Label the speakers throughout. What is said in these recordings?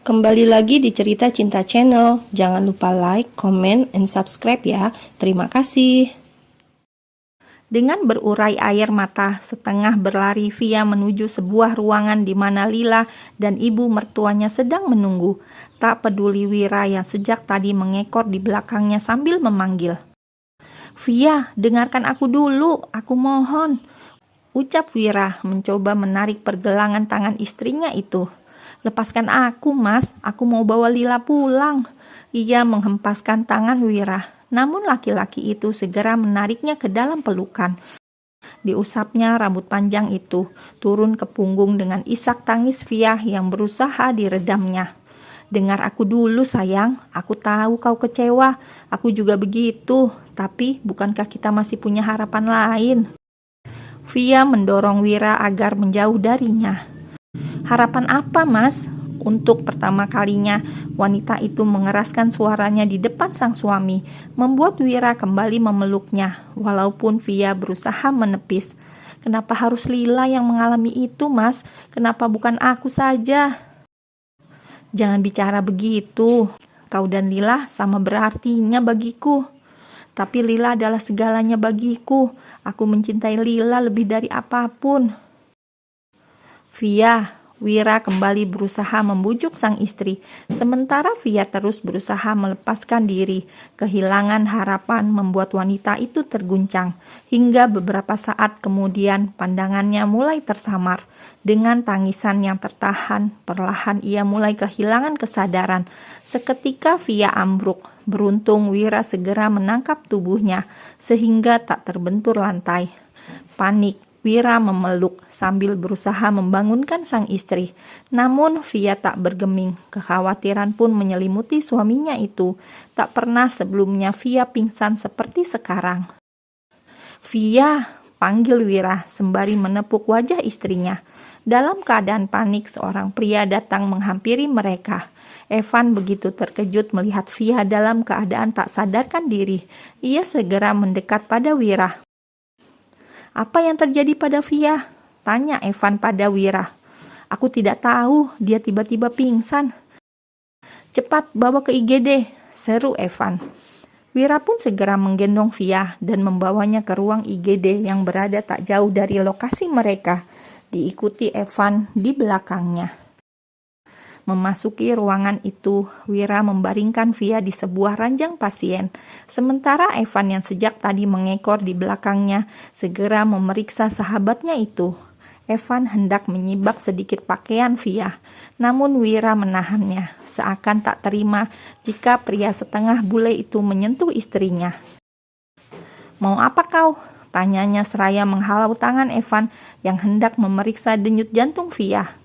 Speaker 1: Kembali lagi di Cerita Cinta Channel. Jangan lupa like, comment, and subscribe ya. Terima kasih. Dengan berurai air mata, setengah berlari Via menuju sebuah ruangan di mana Lila dan ibu mertuanya sedang menunggu. Tak peduli Wira yang sejak tadi mengekor di belakangnya sambil memanggil. "Via, dengarkan aku dulu, aku mohon," ucap Wira mencoba menarik pergelangan tangan istrinya itu. "Lepaskan aku, Mas. Aku mau bawa Lila pulang." Ia menghempaskan tangan Wira, namun laki-laki itu segera menariknya ke dalam pelukan. Diusapnya rambut panjang itu turun ke punggung dengan isak tangis Via yang berusaha diredamnya. "Dengar aku dulu, sayang. Aku tahu kau kecewa. Aku juga begitu. Tapi bukankah kita masih punya harapan lain?" Via mendorong Wira agar menjauh darinya. "Harapan apa, Mas?" Untuk pertama kalinya, wanita itu mengeraskan suaranya di depan sang suami, membuat Wira kembali memeluknya, walaupun Via berusaha menepis. "Kenapa harus Lila yang mengalami itu, Mas? Kenapa bukan aku saja?" "Jangan bicara begitu. Kau dan Lila sama berartinya bagiku. Tapi Lila adalah segalanya bagiku. Aku mencintai Lila lebih dari apapun." "Via," Wira kembali berusaha membujuk sang istri, sementara Via terus berusaha melepaskan diri. Kehilangan harapan membuat wanita itu terguncang, hingga beberapa saat kemudian pandangannya mulai tersamar. Dengan tangisan yang tertahan, perlahan ia mulai kehilangan kesadaran. Seketika Via ambruk. Beruntung Wira segera menangkap tubuhnya, sehingga tak terbentur lantai. Panik, Wira memeluk sambil berusaha membangunkan sang istri. Namun Via tak bergeming. Kekhawatiran pun menyelimuti suaminya itu. Tak pernah sebelumnya Via pingsan seperti sekarang. "Via," panggil Wira sembari menepuk wajah istrinya. Dalam keadaan panik, seorang pria datang menghampiri mereka. Evan begitu terkejut melihat Via dalam keadaan tak sadarkan diri. Ia segera mendekat pada Wira. "Apa yang terjadi pada Via?" tanya Evan pada Wira. "Aku tidak tahu, dia tiba-tiba pingsan." "Cepat bawa ke IGD," seru Evan. Wira pun segera menggendong Via dan membawanya ke ruang IGD yang berada tak jauh dari lokasi mereka, diikuti Evan di belakangnya. Memasuki ruangan itu, Wira membaringkan Via di sebuah ranjang pasien. Sementara Evan yang sejak tadi mengekor di belakangnya segera memeriksa sahabatnya itu. Evan hendak menyibak sedikit pakaian Via, namun Wira menahannya, seakan tak terima jika pria setengah bule itu menyentuh istrinya. "Mau apa kau?" tanyanya seraya menghalau tangan Evan yang hendak memeriksa denyut jantung Via.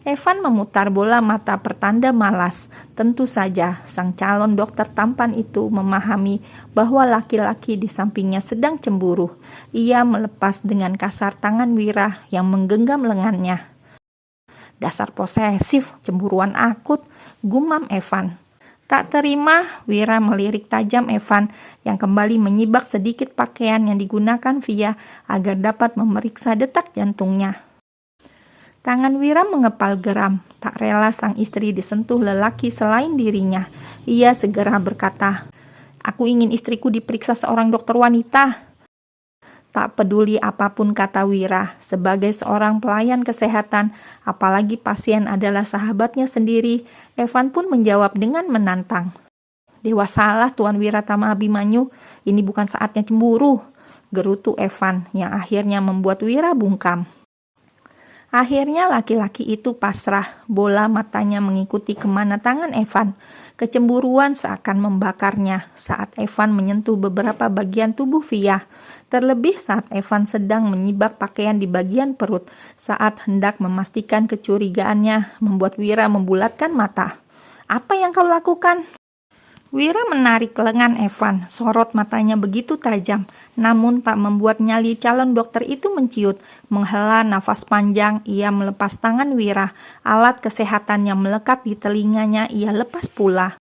Speaker 1: Evan memutar bola mata pertanda malas. Tentu saja sang calon dokter tampan itu memahami bahwa laki-laki di sampingnya sedang cemburu. Ia melepas dengan kasar tangan Wira yang menggenggam lengannya. "Dasar posesif, cemburuan akut," gumam Evan. Tak terima, Wira melirik tajam Evan yang kembali menyibak sedikit pakaian yang digunakan Via agar dapat memeriksa detak jantungnya. Tangan Wira mengepal geram, tak rela sang istri disentuh lelaki selain dirinya. Ia segera berkata, "Aku ingin istriku diperiksa seorang dokter wanita." Tak peduli apapun kata Wira, sebagai seorang pelayan kesehatan, apalagi pasien adalah sahabatnya sendiri, Evan pun menjawab dengan menantang. "Dewasalah Tuan Wiratama Abimanyu, ini bukan saatnya cemburu," gerutu Evan yang akhirnya membuat Wira bungkam. Akhirnya laki-laki itu pasrah, bola matanya mengikuti kemana tangan Evan. Kecemburuan seakan membakarnya saat Evan menyentuh beberapa bagian tubuh Via. Terlebih saat Evan sedang menyibak pakaian di bagian perut. Saat hendak memastikan kecurigaannya membuat Wira membulatkan mata. "Apa yang kau lakukan?" Wira menarik lengan Evan, sorot matanya begitu tajam, namun tak membuat nyali calon dokter itu menciut. Menghela nafas panjang, ia melepas tangan Wira. Alat kesehatan yang melekat di telinganya ia lepas pula.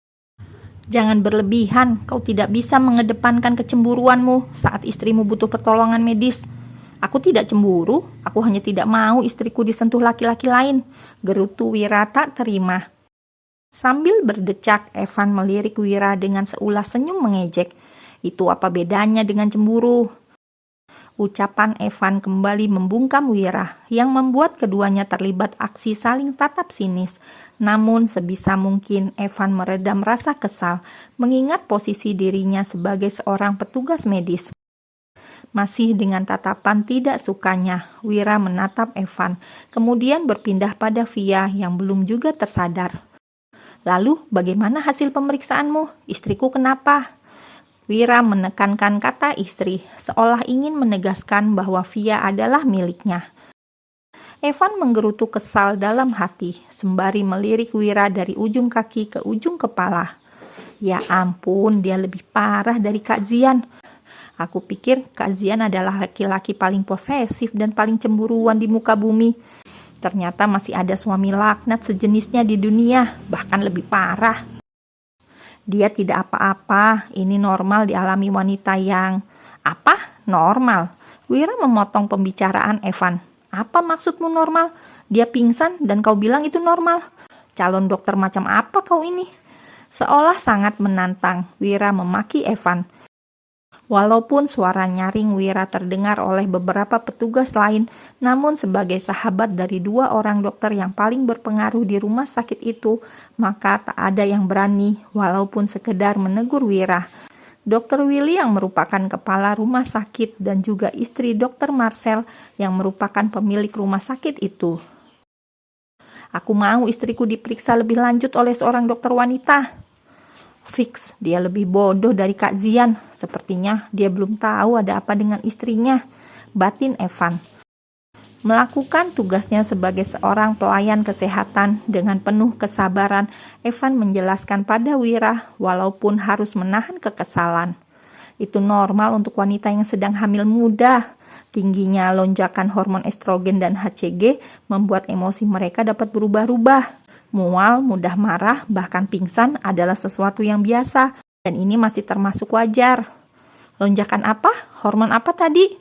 Speaker 1: "Jangan berlebihan, kau tidak bisa mengedepankan kecemburuanmu saat istrimu butuh pertolongan medis." "Aku tidak cemburu, aku hanya tidak mau istriku disentuh laki-laki lain," gerutu Wira tak terima. Sambil berdecak, Evan melirik Wira dengan seulas senyum mengejek. Itu apa bedanya dengan cemburu? Ucapan Evan kembali membungkam Wira, yang membuat keduanya terlibat aksi saling tatap sinis. Namun sebisa mungkin Evan meredam rasa kesal, mengingat posisi dirinya sebagai seorang petugas medis. Masih dengan tatapan tidak sukanya, Wira menatap Evan, kemudian berpindah pada Via yang belum juga tersadar. Lalu, bagaimana hasil pemeriksaanmu? Istriku kenapa? Wira menekankan kata istri, seolah ingin menegaskan bahwa Via adalah miliknya. Evan menggerutu kesal dalam hati, sembari melirik Wira dari ujung kaki ke ujung kepala. Ya ampun, dia lebih parah dari Kak Zian. Aku pikir Kak Zian adalah laki-laki paling posesif dan paling cemburuan di muka bumi. Ternyata masih ada suami laknat sejenisnya di dunia, bahkan lebih parah. Dia tidak apa-apa, ini normal dialami wanita yang... Apa? Normal? Wira memotong pembicaraan Evan. Apa maksudmu normal? Dia pingsan dan kau bilang itu normal? Calon dokter macam apa kau ini? Seolah sangat menantang, Wira memaki Evan. Walaupun suara nyaring Wira terdengar oleh beberapa petugas lain, namun sebagai sahabat dari dua orang dokter yang paling berpengaruh di rumah sakit itu, maka tak ada yang berani walaupun sekedar menegur Wira. Dr. Willy yang merupakan kepala rumah sakit dan juga istri Dr. Marcel yang merupakan pemilik rumah sakit itu. Aku mau istriku diperiksa lebih lanjut oleh seorang dokter wanita. Fix, dia lebih bodoh dari Kak Zian. Sepertinya dia belum tahu ada apa dengan istrinya, batin Evan. Melakukan tugasnya sebagai seorang pelayan kesehatan dengan penuh kesabaran, Evan menjelaskan pada Wira walaupun harus menahan kekesalan. Itu normal untuk wanita yang sedang hamil muda. Tingginya lonjakan hormon estrogen dan HCG membuat emosi mereka dapat berubah-ubah. Mual, mudah marah, bahkan pingsan adalah sesuatu yang biasa, dan ini masih termasuk wajar. Lonjakan apa? Hormon apa tadi?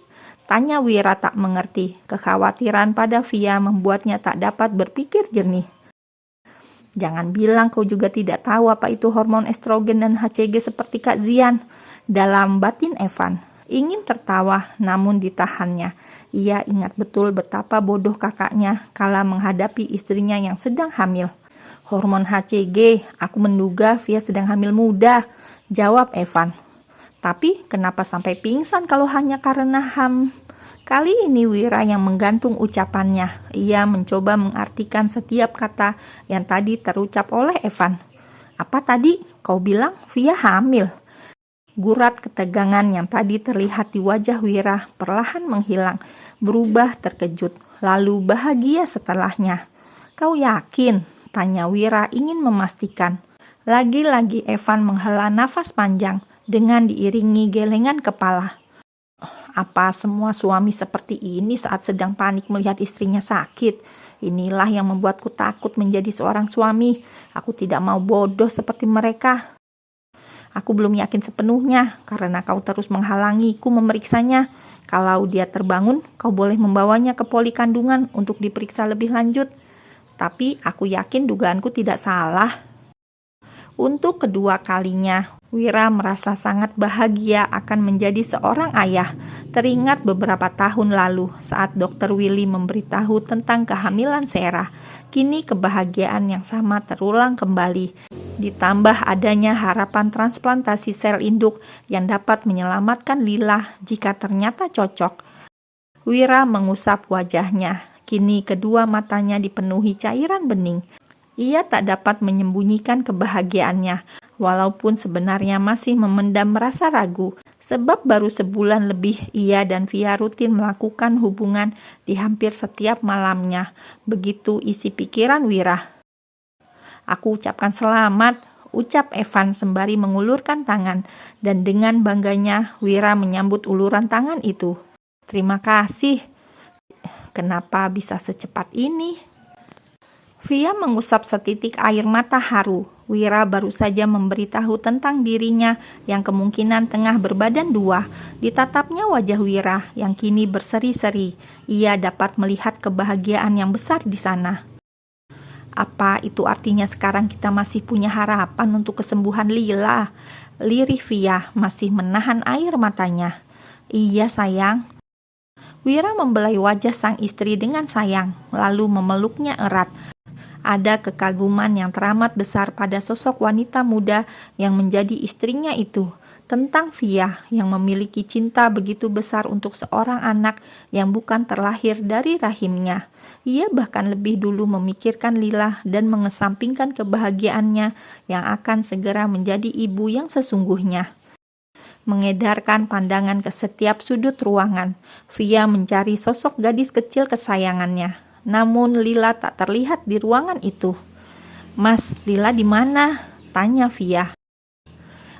Speaker 1: Tanya Wira tak mengerti. Kekhawatiran pada Via membuatnya tak dapat berpikir jernih. Jangan bilang kau juga tidak tahu apa itu hormon estrogen dan HCG seperti Kak Zian. Dalam batin Evan, ingin tertawa namun ditahannya. Ia ingat betul betapa bodoh kakaknya kala menghadapi istrinya yang sedang hamil. Hormon HCG, aku menduga Via sedang hamil muda, jawab Evan. Tapi kenapa sampai pingsan kalau hanya karena Kali ini Wira yang menggantung ucapannya. Ia mencoba mengartikan setiap kata yang tadi terucap oleh Evan. Apa tadi? Kau bilang Via hamil. Gurat ketegangan yang tadi terlihat di wajah Wira perlahan menghilang, berubah terkejut, lalu bahagia setelahnya. Kau yakin? Tanya Wira ingin memastikan. Lagi-lagi Evan menghela nafas panjang dengan diiringi gelengan kepala. Apa semua suami seperti ini saat sedang panik melihat istrinya sakit? Inilah yang membuatku takut menjadi seorang suami. Aku tidak mau bodoh seperti mereka. Aku belum yakin sepenuhnya karena kau terus menghalangiku memeriksanya. Kalau dia terbangun, kau boleh membawanya ke poli kandungan untuk diperiksa lebih lanjut. Tapi aku yakin dugaanku tidak salah. Untuk kedua kalinya, Wira merasa sangat bahagia akan menjadi seorang ayah. Teringat beberapa tahun lalu saat Dr. Willy memberitahu tentang kehamilan Sarah. Kini kebahagiaan yang sama terulang kembali. Ditambah adanya harapan transplantasi sel induk yang dapat menyelamatkan Lila jika ternyata cocok. Wira mengusap wajahnya. Kini kedua matanya dipenuhi cairan bening. Ia tak dapat menyembunyikan kebahagiaannya, walaupun sebenarnya masih memendam rasa ragu, sebab baru sebulan lebih ia dan Via rutin melakukan hubungan di hampir setiap malamnya. Begitu isi pikiran Wira. Aku ucapkan selamat, ucap Evan sembari mengulurkan tangan, dan dengan bangganya Wira menyambut uluran tangan itu. Terima kasih. Kenapa bisa secepat ini? Via mengusap setitik air mata haru. Wira baru saja memberitahu tentang dirinya yang kemungkinan tengah berbadan dua. Ditatapnya wajah Wira yang kini berseri-seri. Ia dapat melihat kebahagiaan yang besar di sana. Apa itu artinya sekarang kita masih punya harapan untuk kesembuhan Lila? Lirih Via masih menahan air matanya. Iya sayang. Wira membelai wajah sang istri dengan sayang, lalu memeluknya erat. Ada kekaguman yang teramat besar pada sosok wanita muda yang menjadi istrinya itu. Tentang Via yang memiliki cinta begitu besar untuk seorang anak yang bukan terlahir dari rahimnya. Ia bahkan lebih dulu memikirkan Lila dan mengesampingkan kebahagiaannya yang akan segera menjadi ibu yang sesungguhnya. Mengedarkan pandangan ke setiap sudut ruangan, Via mencari sosok gadis kecil kesayangannya. Namun Lila tak terlihat di ruangan itu. "Mas, Lila di mana?" tanya Via.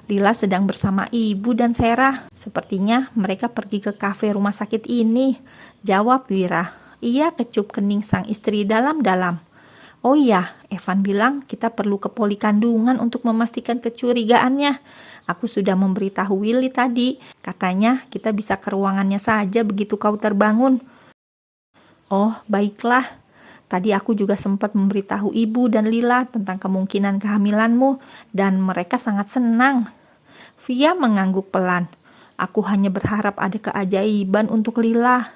Speaker 1: "Lila sedang bersama ibu dan Sarah. Sepertinya mereka pergi ke kafe rumah sakit ini," jawab Wira. Ia kecup kening sang istri dalam-dalam. "Oh iya, Evan bilang kita perlu ke poli kandungan untuk memastikan kecurigaannya. Aku sudah memberitahu Willy tadi. Katanya kita bisa ke ruangannya saja begitu kau terbangun." "Oh, baiklah. Tadi aku juga sempat memberitahu ibu dan Lila tentang kemungkinan kehamilanmu dan mereka sangat senang." Via mengangguk pelan. "Aku hanya berharap ada keajaiban untuk Lila."